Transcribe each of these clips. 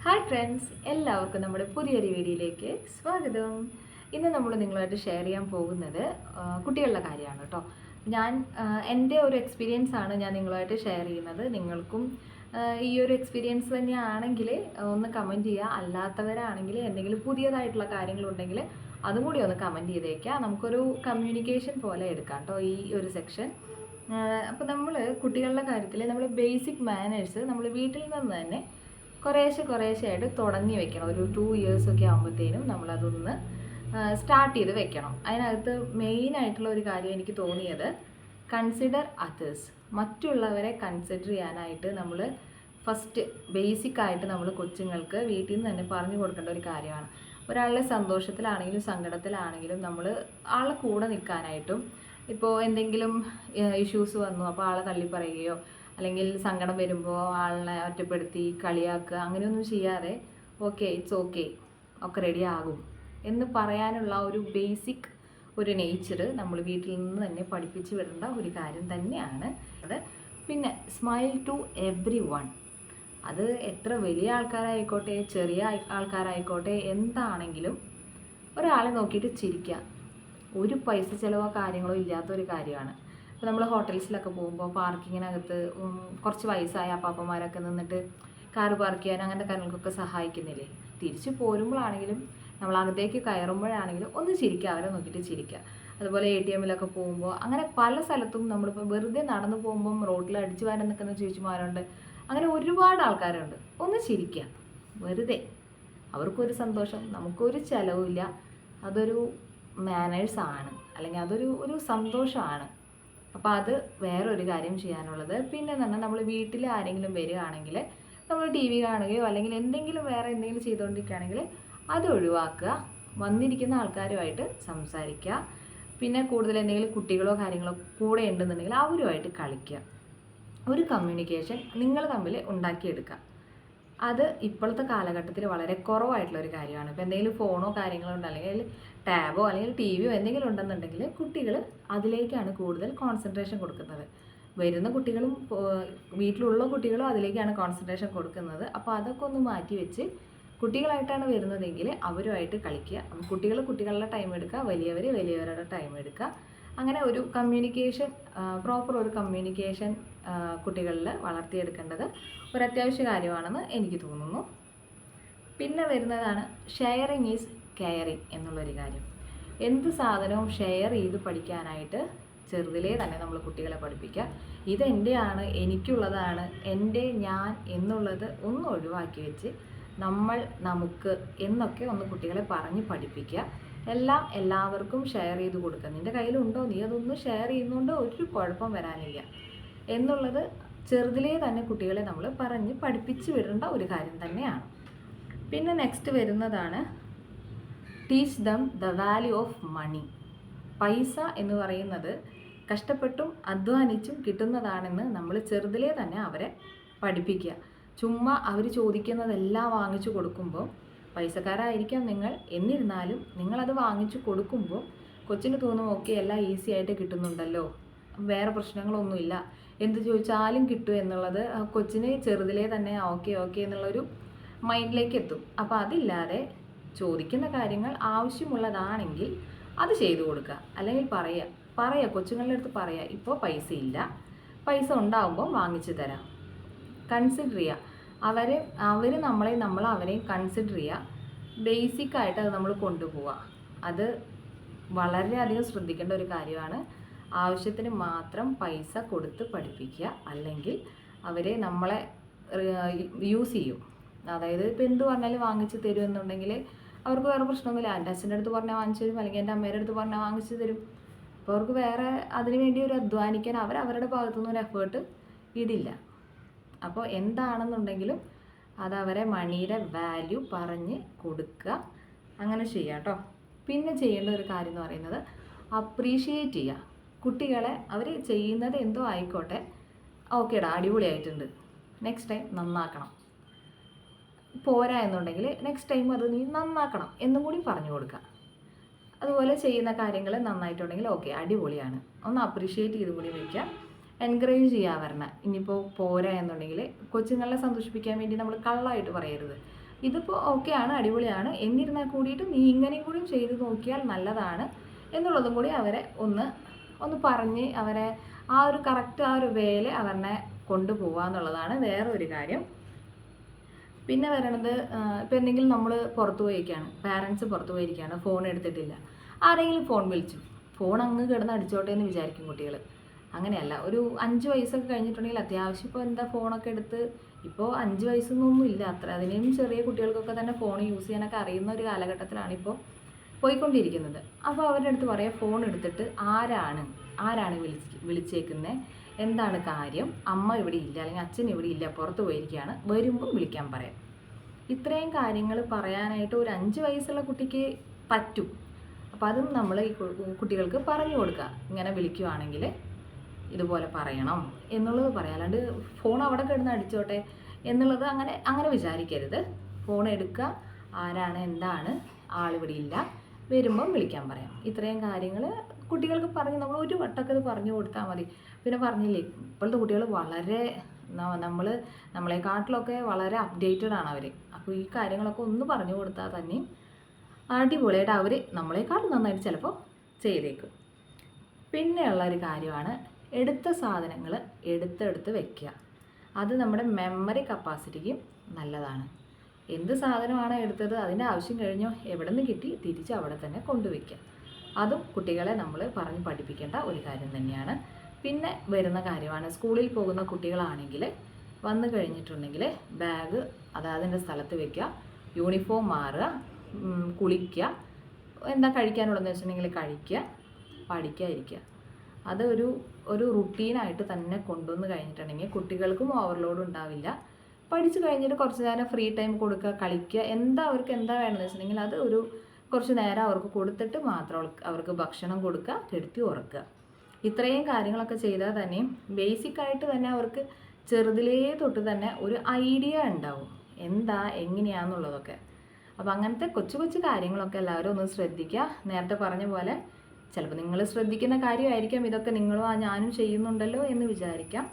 Hi friends, എല്ലാവർക്കും നമ്മുടെ പുതിയൊരു വീഡിയോയിലേക്ക് സ്വാഗതം. ഇന്ന് നമ്മൾ നിങ്ങളുമായിട്ട് ഷെയർ ചെയ്യാൻ പോകുന്നത് കുട്ടികളുടെ കാര്യമാണ് കേട്ടോ. ഞാൻ എൻ്റെ ഒരു എക്സ്പീരിയൻസ് ആണ് ഞാൻ നിങ്ങളുമായിട്ട് ഷെയർ ചെയ്യുന്നത്. നിങ്ങൾക്കും ഈ ഒരു എക്സ്പീരിയൻസ് തന്നെയാണെങ്കിൽ ഒന്ന് കമൻറ്റ് ചെയ്യുക. അല്ലാത്തവരാണെങ്കിൽ എന്തെങ്കിലും പുതിയതായിട്ടുള്ള കാര്യങ്ങളുണ്ടെങ്കിൽ അതും കൂടി ഒന്ന് കമൻറ്റ് ചെയ്തേക്കുക. നമുക്കൊരു കമ്മ്യൂണിക്കേഷൻ പോലെ എടുക്കാം കേട്ടോ ഈ ഒരു സെക്ഷൻ. അപ്പോൾ നമ്മൾ കുട്ടികളുടെ കാര്യത്തിൽ നമ്മൾ ബേസിക് മാനേഴ്സ് നമ്മൾ വീട്ടിൽ നിന്ന് തന്നെ കുറേശ്ശെ ആയിട്ട് തുടങ്ങി വെക്കണം. ഒരു 2 years ഒക്കെ ആകുമ്പോഴത്തേനും നമ്മളതൊന്ന് സ്റ്റാർട്ട് ചെയ്ത് വെക്കണം. അതിനകത്ത് മെയിനായിട്ടുള്ള ഒരു കാര്യം എനിക്ക് തോന്നിയത് കൺസിഡർ അതേഴ്സ്. മറ്റുള്ളവരെ കൺസിഡർ ചെയ്യാനായിട്ട് നമ്മൾ ഫസ്റ്റ് ബേസിക്കായിട്ട് നമ്മൾ കൊച്ചുങ്ങൾക്ക് വീട്ടിൽ നിന്ന് തന്നെ പറഞ്ഞു കൊടുക്കേണ്ട ഒരു കാര്യമാണ്. ഒരാളുടെ സന്തോഷത്തിലാണെങ്കിലും സങ്കടത്തിലാണെങ്കിലും നമ്മൾ ആളെ കൂടെ നിൽക്കാനായിട്ടും, ഇപ്പോൾ എന്തെങ്കിലും ഇഷ്യൂസ് വന്നു അപ്പോൾ ആളെ തള്ളി പറയുകയോ അല്ലെങ്കിൽ സങ്കടം വരുമ്പോൾ ആളിനെ ഒറ്റപ്പെടുത്തി കളിയാക്കുക അങ്ങനെയൊന്നും ചെയ്യാതെ ഇറ്റ്സ് ഓക്കെ, ഒക്കെ റെഡി ആകും എന്ന് പറയാനുള്ള ഒരു ബേസിക് ഒരു നേച്ചർ നമ്മൾ വീട്ടിൽ നിന്ന് തന്നെ പഠിപ്പിച്ച് വിടേണ്ട ഒരു കാര്യം തന്നെയാണ് അത്. പിന്നെ സ്മൈൽ ടു എവ്രി വൺ. അത് എത്ര വലിയ ആൾക്കാരായിക്കോട്ടെ ചെറിയ ആൾക്കാരായിക്കോട്ടെ എന്താണെങ്കിലും ഒരാളെ നോക്കിയിട്ട് ചിരിക്കുക. ഒരു പൈസ ചിലവോ കാര്യങ്ങളോ ഇല്ലാത്തൊരു കാര്യമാണ്. ഇപ്പോൾ നമ്മൾ ഹോട്ടൽസിലൊക്കെ പോകുമ്പോൾ പാർക്കിങ്ങിനകത്ത് കുറച്ച് വയസ്സായ അപ്പാപ്പന്മാരൊക്കെ നിന്നിട്ട് കാറ് പാർക്ക് ചെയ്യാൻ അങ്ങനത്തെ കാര്യങ്ങൾക്കൊക്കെ സഹായിക്കുന്നില്ലേ. തിരിച്ച് പോരുമ്പോഴാണെങ്കിലും നമ്മൾ അകത്തേക്ക് കയറുമ്പോഴാണെങ്കിലും ഒന്ന് ചിരിക്കുക, അവരെ നോക്കിയിട്ട് ചിരിക്കുക. അതുപോലെ ATM പോകുമ്പോൾ അങ്ങനെ പല സ്ഥലത്തും നമ്മളിപ്പോൾ വെറുതെ നടന്നു പോകുമ്പം റോഡിൽ അടിച്ചു വാരാൻ നിൽക്കുന്ന ചേച്ചിമാരുണ്ട്. അങ്ങനെ ഒരുപാട് ആൾക്കാരുണ്ട്. ഒന്ന് ചിരിക്കുക വെറുതെ. അവർക്കൊരു സന്തോഷം, നമുക്കൊരു ചിലവില്ല. അതൊരു മാനേഴ്സാണ്, അല്ലെങ്കിൽ അതൊരു സന്തോഷമാണ്. അപ്പോൾ അത് വേറൊരു കാര്യം ചെയ്യാനുള്ളത്. പിന്നെ തന്നെ നമ്മൾ വീട്ടിൽ ആരെങ്കിലും വരികയാണെങ്കിൽ നമ്മൾ TV കാണുകയോ അല്ലെങ്കിൽ എന്തെങ്കിലും വേറെ എന്തെങ്കിലും ചെയ്തുകൊണ്ടിരിക്കുകയാണെങ്കിൽ അത് ഒഴിവാക്കുക. വന്നിരിക്കുന്ന ആൾക്കാരുമായിട്ട് സംസാരിക്കുക. പിന്നെ കൂടുതൽ എന്തെങ്കിലും കുട്ടികളോ കാര്യങ്ങളോ കൂടെ ഉണ്ടെന്നുണ്ടെങ്കിൽ അവരുമായിട്ട് കളിക്കുക. ഒരു കമ്മ്യൂണിക്കേഷൻ നിങ്ങൾ തമ്മിൽ ഉണ്ടാക്കിയെടുക്കുക. അത് ഇപ്പോഴത്തെ കാലഘട്ടത്തിൽ വളരെ കുറവായിട്ടുള്ളൊരു കാര്യമാണ്. ഇപ്പോൾ എന്തെങ്കിലും ഫോണോ കാര്യങ്ങളോ ഉണ്ട്, അല്ലെങ്കിൽ ടാബോ അല്ലെങ്കിൽ TVയോ എന്തെങ്കിലും ഉണ്ടെന്നുണ്ടെങ്കിൽ കുട്ടികൾ അതിലേക്കാണ് കൂടുതൽ കോൺസെൻട്രേഷൻ കൊടുക്കുന്നത്. വരുന്ന കുട്ടികളും വീട്ടിലുള്ള കുട്ടികളും അതിലേക്കാണ് കോൺസെൻട്രേഷൻ കൊടുക്കുന്നത്. അപ്പോൾ അതൊക്കെ ഒന്ന് മാറ്റി വെച്ച് കുട്ടികളായിട്ടാണ് വരുന്നതെങ്കിൽ അവരുമായിട്ട് കളിക്കുക. കുട്ടികൾ കുട്ടികളുടെ ടൈം എടുക്കുക, വലിയവരുടെ ടൈം എടുക്കുക. അങ്ങനെ ഒരു കമ്മ്യൂണിക്കേഷൻ, പ്രോപ്പർ ഒരു കമ്മ്യൂണിക്കേഷൻ കുട്ടികളിൽ വളർത്തിയെടുക്കേണ്ടത് ഒരു അത്യാവശ്യ കാര്യമാണെന്ന് എനിക്ക് തോന്നുന്നു. പിന്നെ വരുന്നതാണ് ഷെയറിങ് ഈസ് കെയറിങ് എന്നുള്ളൊരു കാര്യം. എന്ത് സാധനവും ഷെയർ ചെയ്ത് പഠിക്കാനായിട്ട് ചെറുതിലേ തന്നെ നമ്മൾ കുട്ടികളെ പഠിപ്പിക്കുക. ഇതെൻ്റെയാണ്, എനിക്കുള്ളതാണ്, ഞാൻ എന്നുള്ളത് ഒന്ന് ഒഴിവാക്കി വെച്ച് നമ്മൾ, നമുക്ക് എന്നൊക്കെ ഒന്ന് കുട്ടികളെ പറഞ്ഞ് പഠിപ്പിക്കുക. എല്ലാവർക്കും ഷെയർ ചെയ്ത് കൊടുക്കുക. നിൻ്റെ കയ്യിലുണ്ടോ, നീ അതൊന്ന് ഷെയർ ചെയ്യുന്നതുകൊണ്ട് ഒരു കുഴപ്പം വരാനില്ല എന്നുള്ളത് ചെറുതിലേ തന്നെ കുട്ടികളെ നമ്മൾ പറഞ്ഞ് പഠിപ്പിച്ച് വിടേണ്ട ഒരു കാര്യം തന്നെയാണ്. പിന്നെ നെക്സ്റ്റ് വരുന്നതാണ് teach them the value of money. പൈസ എന്ന് പറയുന്നത് കഷ്ടപ്പെട്ടും അധ്വാനിച്ചും കിട്ടുന്നതാണെന്ന് നമ്മൾ ചെറുതിലേ തന്നെ അവരെ പഠിപ്പിക്കുക. ചുമ്മാ അവർ ചോദിക്കുന്നതെല്ലാം വാങ്ങിച്ചു കൊടുക്കുമ്പോൾ, പൈസക്കാരായിരിക്കാം നിങ്ങൾ, എന്നിരുന്നാലും നിങ്ങളത് വാങ്ങിച്ചു കൊടുക്കുമ്പോൾ കൊച്ചിന് തോന്നും എല്ലാം ഈസി ആയിട്ട് കിട്ടുന്നുണ്ടല്ലോ, വേറെ പ്രശ്നങ്ങളൊന്നുമില്ല, എന്ത് ചോദിച്ചാലും കിട്ടും എന്നുള്ളത് കൊച്ചിന് ചെറുതിലേ തന്നെ ഓക്കെ എന്നുള്ളൊരു മൈൻഡിലേക്ക് എത്തും. അപ്പോൾ അതില്ലാതെ ചോദിക്കുന്ന കാര്യങ്ങൾ ആവശ്യമുള്ളതാണെങ്കിൽ അത് ചെയ്തു കൊടുക്കുക. അല്ലെങ്കിൽ പറയുക കൊച്ചുങ്ങളുടെ അടുത്ത് പറയുക, ഇപ്പോൾ പൈസ ഇല്ല, പൈസ ഉണ്ടാകുമ്പോൾ വാങ്ങിച്ചു തരാം. കൺസിഡർ ചെയ്യുക. അവർ നമ്മൾ അവരെയും കൺസിഡർ ചെയ്യുക. ബേസിക്കായിട്ട് അത് നമ്മൾ കൊണ്ടുപോവുക. അത് വളരെയധികം ശ്രദ്ധിക്കേണ്ട ഒരു കാര്യമാണ്. ആവശ്യത്തിന് മാത്രം പൈസ കൊടുത്ത് പഠിപ്പിക്കുക, അല്ലെങ്കിൽ നമ്മളെ യൂസ് ചെയ്യും. അതായത് ഇപ്പോൾ എന്ത് പറഞ്ഞാലും വാങ്ങിച്ച് തരും എന്നുണ്ടെങ്കിൽ അവർക്ക് വേറെ പ്രശ്നമൊന്നുമില്ല. എൻ്റെ അച്ഛൻ്റെ അടുത്ത് പറഞ്ഞാൽ വാങ്ങിച്ചു തരും, അല്ലെങ്കിൽ എൻ്റെ അമ്മയുടെ അടുത്ത് പറഞ്ഞാൽ വാങ്ങിച്ചു തരും. അപ്പോൾ അവർക്ക് വേറെ അതിനു വേണ്ടി ഒരു അധ്വാനിക്കാൻ അവരുടെ ഭാഗത്തുനിന്ന് ഒരു എഫേർട്ട് ഇടില്ല. അപ്പോൾ എന്താണെന്നുണ്ടെങ്കിലും അത് അവരെ മണിയുടെ വാല്യൂ പറഞ്ഞ് കൊടുക്കുക. അങ്ങനെ ചെയ്യാം കേട്ടോ. പിന്നെ ചെയ്യേണ്ട ഒരു കാര്യം എന്ന് പറയുന്നത് അപ്രീഷിയേറ്റ് ചെയ്യുക. കുട്ടികളെ അവർ ചെയ്യുന്നത് എന്തോ ആയിക്കോട്ടെ, ഓക്കേടാ അടിപൊളിയായിട്ടുണ്ട്, നെക്സ്റ്റ് ടൈം നന്നാക്കണം, പോരാ എന്നുണ്ടെങ്കിൽ നെക്സ്റ്റ് ടൈം അത് നീ നന്നാക്കണം എന്നും കൂടി പറഞ്ഞു കൊടുക്കുക. അതുപോലെ ചെയ്യുന്ന കാര്യങ്ങൾ നന്നായിട്ടുണ്ടെങ്കിൽ ഓക്കെ അടിപൊളിയാണ്, ഒന്ന് അപ്രീഷിയേറ്റ് ചെയ്ത് കൂടി വയ്ക്കുക. എൻകറേജ് ചെയ്യാൻ വരണം. ഇനിയിപ്പോൾ പോരാ എന്നുണ്ടെങ്കിൽ കൊച്ചുങ്ങളെ സന്തോഷിപ്പിക്കാൻ വേണ്ടി നമ്മൾ കള്ളമായിട്ട് പറയരുത്. ഇതിപ്പോൾ ഓക്കെയാണ്, അടിപൊളിയാണ്, എന്നിരുന്നാൽ കൂടിയിട്ട് നീ ഇങ്ങനെയും കൂടിയും ചെയ്ത് നോക്കിയാൽ നല്ലതാണ് എന്നുള്ളതും കൂടി അവരെ ഒന്ന് പറഞ്ഞ് അവരെ ആ ഒരു കറക്റ്റ് ആ ഒരു വേല അവരെ കൊണ്ടുപോവുക എന്നുള്ളതാണ് വേറൊരു കാര്യം. പിന്നെ വരണത്, ഇപ്പോൾ എന്തെങ്കിലും നമ്മൾ പുറത്ത് പോയിരിക്കുകയാണ്, പാരൻസ് പുറത്ത് പോയിരിക്കുകയാണ്, ഫോൺ എടുത്തിട്ടില്ല, ആരെങ്കിലും ഫോൺ വിളിച്ചു, ഫോൺ അങ്ങ് കിടന്ന് അടിച്ചോട്ടെ എന്ന് വിചാരിക്കും കുട്ടികൾ. അങ്ങനെയല്ല, ഒരു 5 വയസ്സൊക്കെ കഴിഞ്ഞിട്ടുണ്ടെങ്കിൽ അത്യാവശ്യം ഇപ്പോൾ എന്താ ഫോണൊക്കെ എടുത്ത്, ഇപ്പോൾ 5 വയസ്സൊന്നും ഇല്ല, അത്ര അതിനും ചെറിയ കുട്ടികൾക്കൊക്കെ തന്നെ ഫോൺ യൂസ് ചെയ്യാനൊക്കെ അറിയുന്ന ഒരു കാലഘട്ടത്തിലാണ് ഇപ്പോൾ പോയിക്കൊണ്ടിരിക്കുന്നത്. അപ്പോൾ അവരുടെ അടുത്ത് പറയാം, ഫോൺ എടുത്തിട്ട് ആരാണ് വിളിച്ചേക്കുന്നത്, എന്താണ് കാര്യം, അമ്മ ഇവിടെ ഇല്ല അല്ലെങ്കിൽ അച്ഛൻ ഇവിടെ ഇല്ല, പുറത്ത് പോയിരിക്കുകയാണ്, വരുമ്പോൾ വിളിക്കാൻ പറയാം. ഇത്രയും കാര്യങ്ങൾ പറയാനായിട്ട് ഒരു 5 വയസ്സുള്ള കുട്ടിക്ക് പറ്റും. അപ്പോൾ അതും നമ്മൾ ഈ കുട്ടികൾക്ക് പറഞ്ഞു കൊടുക്കുക, ഇങ്ങനെ വിളിക്കുവാണെങ്കിൽ ഇതുപോലെ പറയണം എന്നുള്ളത് പറയാം. അല്ലാണ്ട് ഫോൺ അവിടെ കിടന്ന് അടിച്ചോട്ടെ എന്നുള്ളത് അങ്ങനെ വിചാരിക്കരുത്. ഫോൺ എടുക്കുക, ആരാണ് എന്താണ്, ആളിവിടെ ഇല്ല, വരുമ്പം വിളിക്കാൻ പറയാം. ഇത്രയും കാര്യങ്ങൾ കുട്ടികൾക്ക് പറഞ്ഞ് നമ്മൾ ഒരു വട്ടമൊക്കെ ഇത് പറഞ്ഞു കൊടുത്താൽ മതി. പിന്നെ പറഞ്ഞില്ലേ, ഇപ്പോഴത്തെ കുട്ടികൾ വളരെ നമ്മളെക്കാട്ടിലൊക്കെ വളരെ അപ്ഡേറ്റഡ് ആണ് അവർ. അപ്പോൾ ഈ കാര്യങ്ങളൊക്കെ ഒന്ന് പറഞ്ഞു കൊടുത്താൽ തന്നെ അടിപൊളിയായിട്ട് അവർ നമ്മളെക്കാളും നന്നായിട്ട് ചിലപ്പോൾ ചെയ്തേക്കും. പിന്നെയുള്ള ഒരു കാര്യമാണ്, എടുത്ത സാധനങ്ങൾ എടുത്തെടുത്ത് വെക്കുക. അത് നമ്മുടെ മെമ്മറി കപ്പാസിറ്റിക്കും നല്ലതാണ്. എന്ത് സാധനമാണ് എടുത്തത്, അതിൻ്റെ ആവശ്യം കഴിഞ്ഞോ, എവിടെ നിന്ന് കിട്ടി, തിരിച്ച് അവിടെ തന്നെ കൊണ്ടുവയ്ക്കുക. അതും കുട്ടികളെ നമ്മൾ പറഞ്ഞ് പഠിപ്പിക്കേണ്ട ഒരു കാര്യം തന്നെയാണ്. പിന്നെ വരുന്ന കാര്യമാണ്, സ്കൂളിൽ പോകുന്ന കുട്ടികളാണെങ്കിൽ വന്നു കഴിഞ്ഞിട്ടുണ്ടെങ്കിൽ ബാഗ് അതിൻ്റെ സ്ഥലത്ത് വെക്കുക, യൂണിഫോം മാറുക, കുളിക്കുക, എന്താ കഴിക്കാനുള്ളതെന്ന് വെച്ചിട്ടുണ്ടെങ്കിൽ കഴിക്കുക, പഠിക്കുക, ഇരിക്കുക. അത് ഒരു റുട്ടീനായിട്ട് തന്നെ കൊണ്ടുവന്ന് കഴിഞ്ഞിട്ടുണ്ടെങ്കിൽ കുട്ടികൾക്കും ഓവർലോഡ് ഉണ്ടാവില്ല. പഠിച്ചു കഴിഞ്ഞിട്ട് കുറച്ച് നേരം ഫ്രീ ടൈം കൊടുക്കുക, കളിക്കുക, അവർക്ക് എന്താ വേണമെന്ന് വെച്ചിട്ടുണ്ടെങ്കിൽ അത് കുറച്ച് നേരം അവർക്ക് കൊടുത്തിട്ട് മാത്രം അവർക്ക് ഭക്ഷണം കൊടുക്കുക, കെടുത്തി ഉറക്കുക. ഇത്രയും കാര്യങ്ങളൊക്കെ ചെയ്താൽ തന്നെ ബേസിക്കായിട്ട് തന്നെ അവർക്ക് ചെറുതിലേ തൊട്ട് തന്നെ ഒരു ഐഡിയ ഉണ്ടാവും എങ്ങനെയാണെന്നുള്ളതൊക്കെ. അപ്പോൾ അങ്ങനത്തെ കൊച്ചു കൊച്ചു കാര്യങ്ങളൊക്കെ എല്ലാവരും ഒന്ന് ശ്രദ്ധിക്കുക. നേരത്തെ പറഞ്ഞ പോലെ ചിലപ്പോൾ നിങ്ങൾ ശ്രദ്ധിക്കുന്ന കാര്യമായിരിക്കാം ഇതൊക്കെ, ഞാനും ചെയ്യുന്നുണ്ടല്ലോ എന്ന് വിചാരിക്കാം.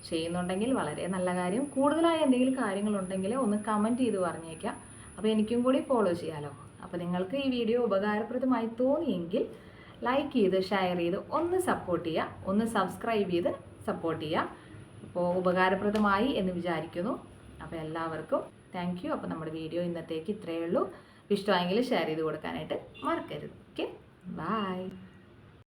ചെയ്യുന്നുണ്ടെങ്കിൽ വളരെ നല്ല കാര്യം. കൂടുതലായി എന്തെങ്കിലും കാര്യങ്ങളുണ്ടെങ്കിൽ ഒന്ന് കമൻറ്റ് ചെയ്ത് പറഞ്ഞേക്കാം. അപ്പോൾ എനിക്കും കൂടി ഫോളോ ചെയ്യാമല്ലോ. അപ്പോൾ നിങ്ങൾക്ക് ഈ വീഡിയോ ഉപകാരപ്രദമായി തോന്നിയെങ്കിൽ ലൈക്ക് ചെയ്ത് ഷെയർ ചെയ്ത് ഒന്ന് സപ്പോർട്ട് ചെയ്യുക, ഒന്ന് സബ്സ്ക്രൈബ് ചെയ്ത് സപ്പോർട്ട് ചെയ്യുക. അപ്പോൾ ഉപകാരപ്രദമായി എന്ന് വിചാരിക്കുന്നു. അപ്പോൾ എല്ലാവർക്കും താങ്ക് യു. അപ്പോൾ നമ്മുടെ വീഡിയോ ഇന്നത്തേക്ക് ഇത്രയേ ഉള്ളൂ. ഇഷ്ടമായെങ്കിൽ ഷെയർ ചെയ്ത് കൊടുക്കാനായിട്ട് മറക്കരുത്. Okay, by.